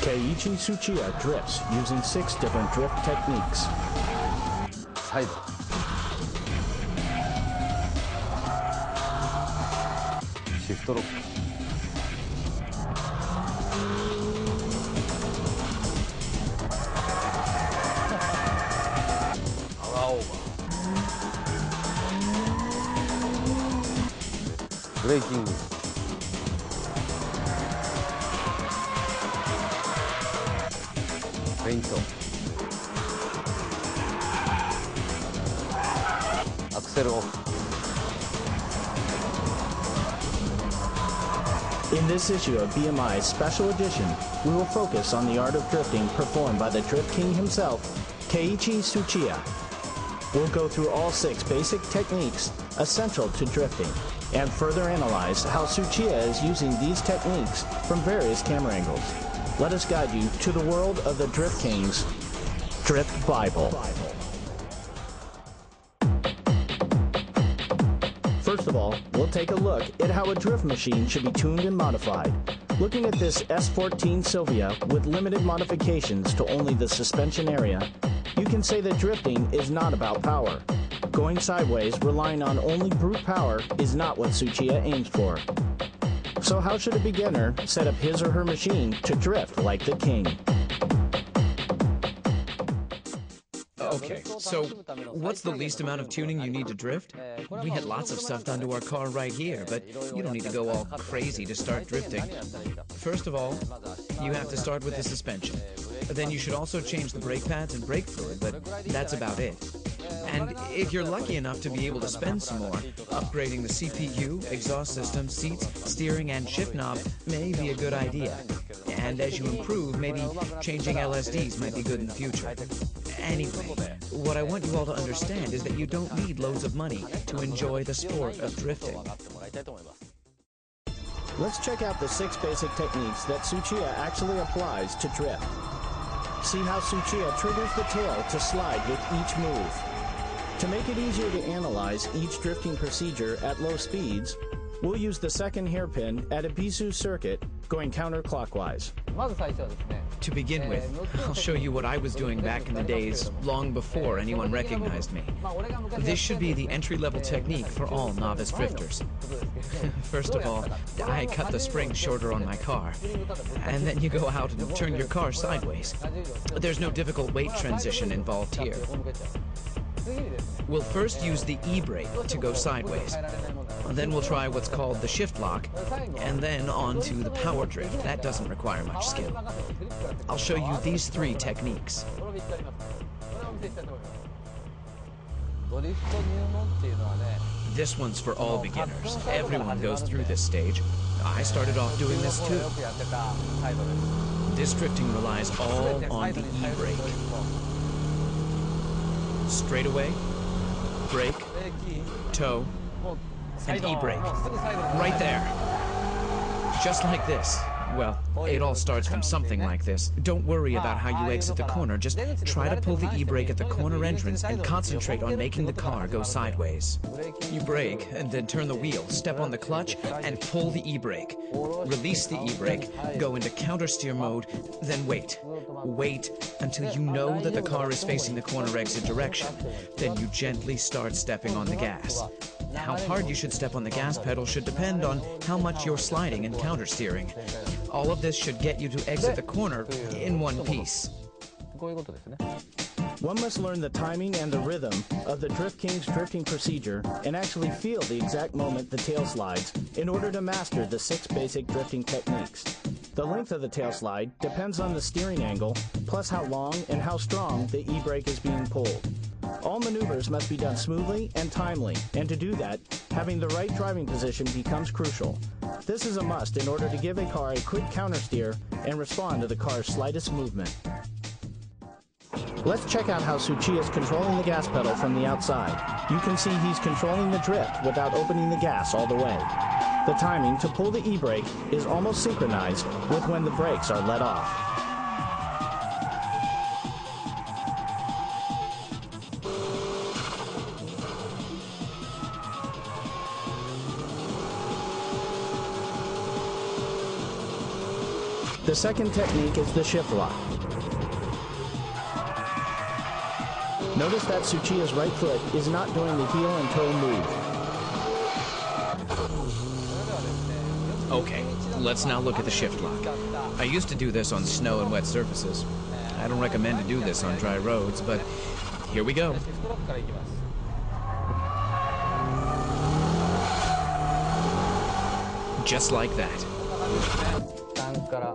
Keiichi Tsuchiya drifts using 6 different drift techniques. サイドシフトロックパワーオーバーブレーキングフェイントアクセルオフ In this issue of BMI's special edition, we will focus on the art of drifting performed by the Drift King himself, Keiichi Tsuchiya. We'll go through all 6 basic techniques essential to drifting and further analyze how Tsuchiya is using these techniques from various camera angles. Let us guide you to the world of the Drift King's Drift Bible. First of all, we'll take a look at how a drift machine should be tuned and modified. Looking at this S14 Silvia with limited modifications to only the suspension area, you can say that drifting is not about power. Going sideways, relying on only brute power, is not what Tsuchiya aims for. So how should a beginner set up his or her machine to drift like the king? Okay, so what's the least amount of tuning you need to drift? We had lots of stuff done to our car right here, but you don't need to go all crazy to start drifting. First of all, you have to start with the suspension. Then you should also change the brake pads and brake fluid, but that's about it. And if you're lucky enough to be able to spend some more, upgrading the CPU, exhaust system, seats, steering, and shift knob may be a good idea. And as you improve, maybe changing LSDs might be good in the future. Anyway, what I want you all to understand is that you don't need loads of money to enjoy the sport of drifting. Let's check out the 6 basic techniques that Tsuchiya actually applies to drift. See how Tsuchiya triggers the tail to slide with each move. To make it easier to analyze each drifting procedure at low speeds, we'll use the second hairpin at a Bisu circuit going counterclockwise. To begin with, I'll show you what I was doing back in the days, long before anyone recognized me. This should be the entry-level technique for all novice drifters. First of all, I cut the spring shorter on my car, and then you go out and turn your car sideways. There's no difficult weight transition involved here. We'll first use the e-brake to go sideways. Then we'll try what's called the shift lock, and then on to the power drift. That doesn't require much skill. I'll show you these 3 techniques. This one's for all beginners. Everyone goes through this stage. I started off doing this too. This drifting relies all on the e-brake. Straightaway, brake, toe, and e-brake. Right there. Just like this. Well, it all starts from something like this. Don't worry about how you exit the corner. Just try to pull the e-brake at the corner entrance and concentrate on making the car go sideways. You brake and then turn the wheel, step on the clutch, and pull the e-brake. Release the e-brake, go into countersteer mode, then wait. Wait until you know that the car is facing the corner exit direction. Then you gently start stepping on the gas. How hard you should step on the gas pedal should depend on how much you're sliding and countersteering. All of this should get you to exit the corner in one piece. One must learn the timing and the rhythm of the Drift King's drifting procedure and actually feel the exact moment the tail slides in order to master the 6 basic drifting techniques. The length of the tail slide depends on the steering angle, plus how long and how strong the e-brake is being pulled. All maneuvers must be done smoothly and timely, and to do that, having the right driving position becomes crucial. This is a must in order to give a car a quick countersteer and respond to the car's slightest movement. Let's check out how Tsuchiya is controlling the gas pedal from the outside. You can see he's controlling the drift without opening the gas all the way. The timing to pull the e-brake is almost synchronized with when the brakes are let off. The second technique is the shift lock. Notice that Tsuchiya's right foot is not doing the heel and toe move. Okay, let's now look at the shift lock. I used to do this on snow and wet surfaces. I don't recommend to do this on dry roads, but here we go. Just like that.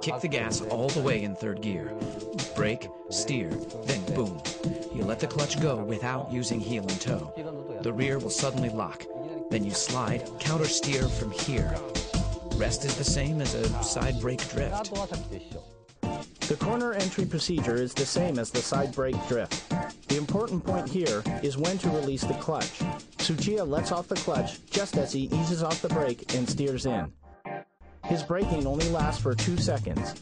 Kick the gas all the way in third gear. Brake, steer, then boom. You let the clutch go without using heel and toe. The rear will suddenly lock. Then you slide, counter steer from here. Rest is the same as a side brake drift. The corner entry procedure is the same as the side brake drift. The important point here is when to release the clutch. Tsuchiya lets off the clutch just as he eases off the brake and steers in. His braking only lasts for 2 seconds.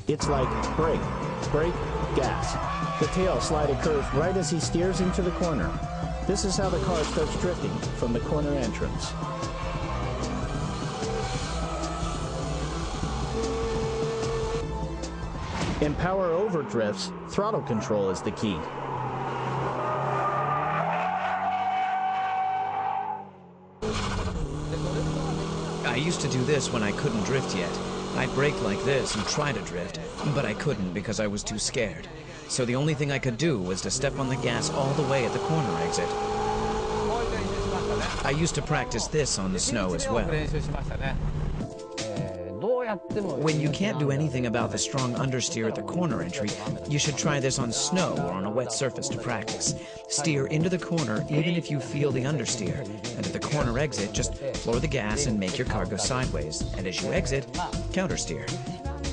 It's like brake, brake, gas. The tail slide occurs right as he steers into the corner. This is how the car starts drifting from the corner entrance. In power over drifts, throttle control is the key. I used to do this when I couldn't drift yet. I'd brake like this and try to drift, but I couldn't because I was too scared. So the only thing I could do was to step on the gas all the way at the corner exit. I used to practice this on the snow as well. When you can't do anything about the strong understeer at the corner entry, you should try this on snow or on a wet surface to practice. Steer into the corner even if you feel the understeer, and at the corner exit, just floor the gas and make your car go sideways, and as you exit, countersteer.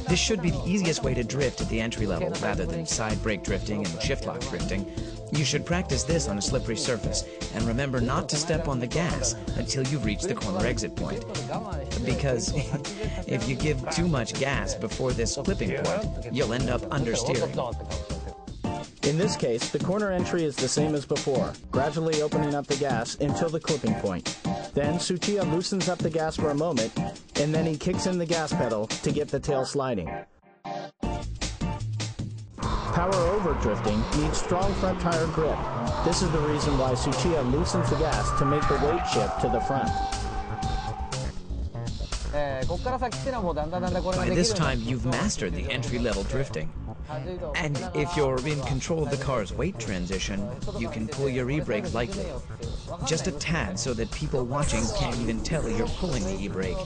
This should be the easiest way to drift at the entry level rather than side brake drifting and shift lock drifting. You should practice this on a slippery surface, and remember not to step on the gas until you reach the corner exit point. Because if you give too much gas before this clipping point, you'll end up understeering. In this case, the corner entry is the same as before, gradually opening up the gas until the clipping point. Then Tsuchiya loosens up the gas for a moment, and then he kicks in the gas pedal to get the tail sliding. Power over drifting needs strong front tire grip. This is the reason why Tsuchiya loosens the gas to make the weight shift to the front. By this time, you've mastered the entry-level drifting. And if you're in control of the car's weight transition, you can pull your e-brake lightly. Just a tad so that people watching can't even tell you're pulling the e-brake.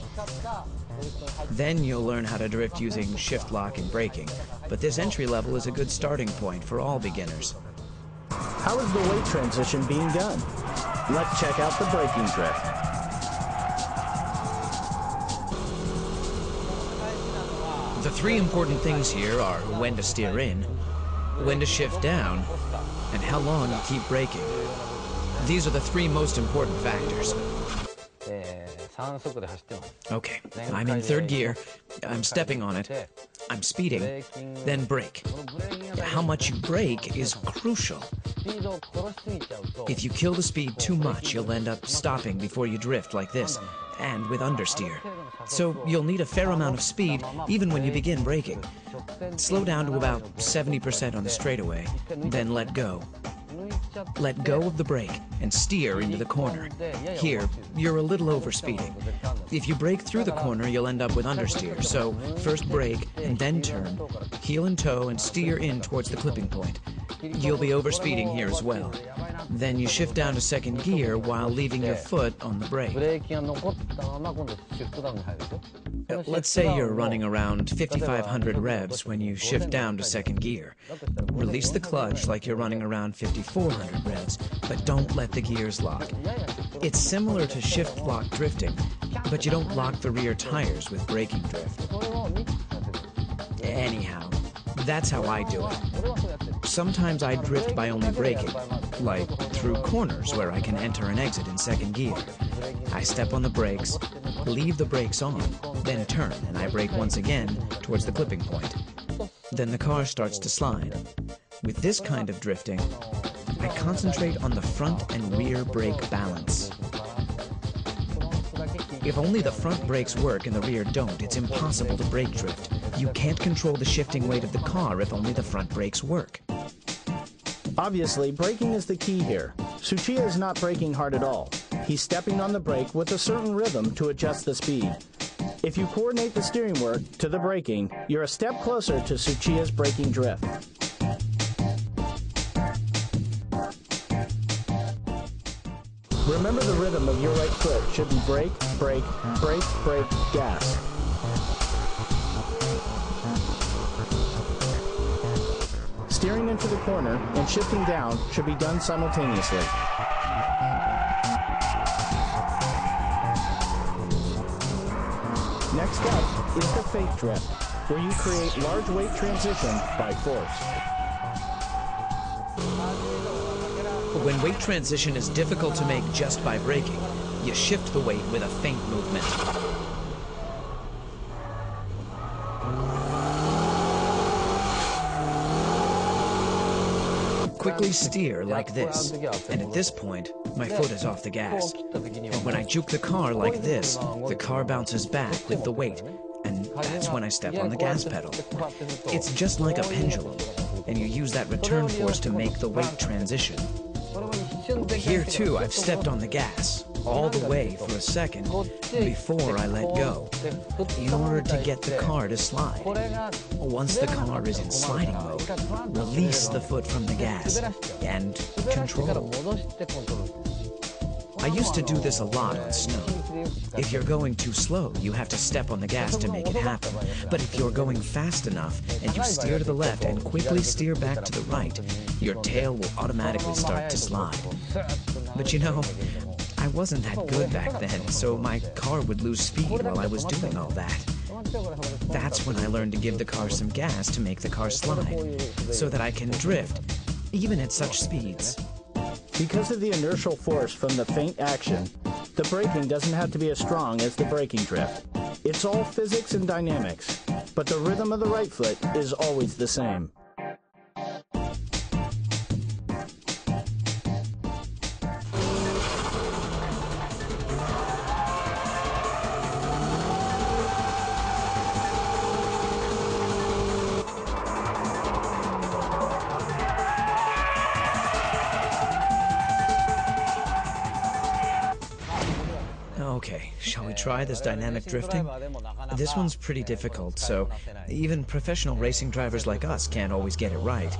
Then you'll learn how to drift using shift lock and braking. But this entry level is a good starting point for all beginners. How is the weight transition being done? Let's check out the braking drift. The three important things here are when to steer in, when to shift down, and how long you keep braking. These are the three most important factors. Okay, I'm in third gear, I'm stepping on it, I'm speeding, then brake. How much you brake is crucial. If you kill the speed too much, you'll end up stopping before you drift like this, and with understeer. So you'll need a fair amount of speed even when you begin braking. Slow down to about 70% on the straightaway, then let go. Let go of the brake and steer into the corner. Here, you're a little overspeeding. If you brake through the corner, you'll end up with understeer, so first brake and then turn, heel and toe and steer in towards the clipping point. You'll be overspeeding here as well. Then you shift down to second gear while leaving your foot on the brake. Let's say you're running around 5,500 revs when you shift down to second gear. Release the clutch like you're running around 5,400 revs, but don't let the gears lock. It's similar to shift lock drifting, but you don't lock the rear tires with braking drift. Anyhow, that's how I do it. Sometimes I drift by only braking, like through corners where I can enter and exit in second gear. I step on the brakes, leave the brakes on, then turn, and I brake once again towards the clipping point. Then the car starts to slide. With this kind of drifting, I concentrate on the front and rear brake balance. If only the front brakes work and the rear don't, it's impossible to brake drift. You can't control the shifting weight of the car if only the front brakes work. Obviously, braking is the key here. Tsuchiya is not braking hard at all. He's stepping on the brake with a certain rhythm to adjust the speed. If you coordinate the steering work to the braking, you're a step closer to Tsuchiya's braking drift. Remember, the rhythm of your right foot should be brake, brake, brake, brake, gas. Steering into the corner and shifting down should be done simultaneously. Next up is the fake drift, where you create large weight transition by force. When weight transition is difficult to make just by braking, you shift the weight with a feint movement. Quickly steer like this, and at this point, my foot is off the gas. And when I juke the car like this, the car bounces back with the weight, and that's when I step on the gas pedal. It's just like a pendulum, and you use that return force to make the weight transition. Here too, I've stepped on the gas, all the way for a second, before I let go, in order to get the car to slide. Once the car is in sliding mode, release the foot from the gas, and control. I used to do this a lot on snow. If you're going too slow, you have to step on the gas to make it happen. But if you're going fast enough, and you steer to the left and quickly steer back to the right, your tail will automatically start to slide. But you know, I wasn't that good back then, so my car would lose speed while I was doing all that. That's when I learned to give the car some gas to make the car slide, so that I can drift, even at such speeds. Because of the inertial force from the feint action, the braking doesn't have to be as strong as the braking drift. It's all physics and dynamics, but the rhythm of the right foot is always the same. Okay, shall we try this dynamic drifting? This one's pretty difficult, so even professional racing drivers like us can't always get it right.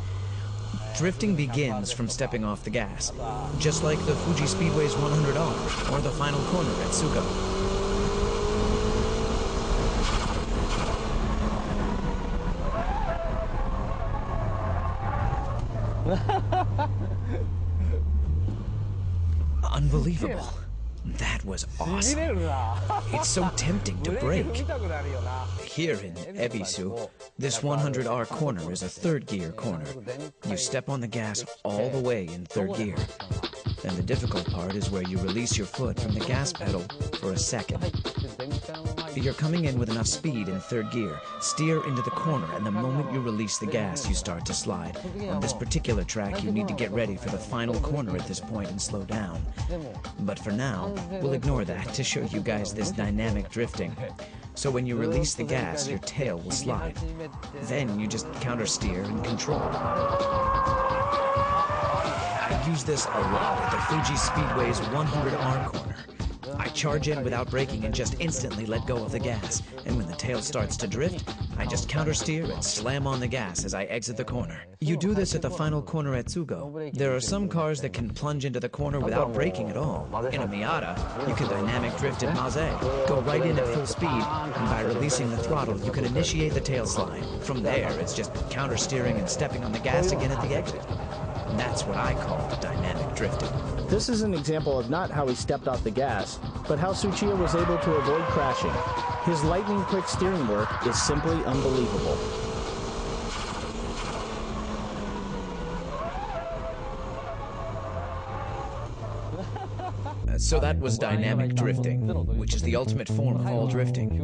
Drifting begins from stepping off the gas, just like the Fuji Speedway's 100R or the final corner at Tsugo. Unbelievable. That was awesome. It's so tempting to brake. Here in Ebisu, this 100R corner is a third gear corner. You step on the gas all the way in third gear. And the difficult part is where you release your foot from the gas pedal for a second. You're coming in with enough speed in third gear. Steer into the corner, and the moment you release the gas, you start to slide. On this particular track, you need to get ready for the final corner at this point and slow down. But for now, we'll ignore that to show you guys this dynamic drifting. So when you release the gas, your tail will slide. Then you just counter steer and control. I use this a lot at the Fuji Speedway's 100R corner. I charge in without braking and just instantly let go of the gas. And when the tail starts to drift, I just counter steer and slam on the gas as I exit the corner. You do this at the final corner at Tsugo. There are some cars that can plunge into the corner without braking at all. In a Miata, you can dynamic drift at Maze, go right in at full speed, and by releasing the throttle, you can initiate the tail slide. From there, it's just counter steering and stepping on the gas again at the exit. That's what I call dynamic drifting. This is an example of not how he stepped off the gas, but how Tsuchiya was able to avoid crashing. His lightning-quick steering work is simply unbelievable. So that was dynamic drifting, which is the ultimate form of all drifting.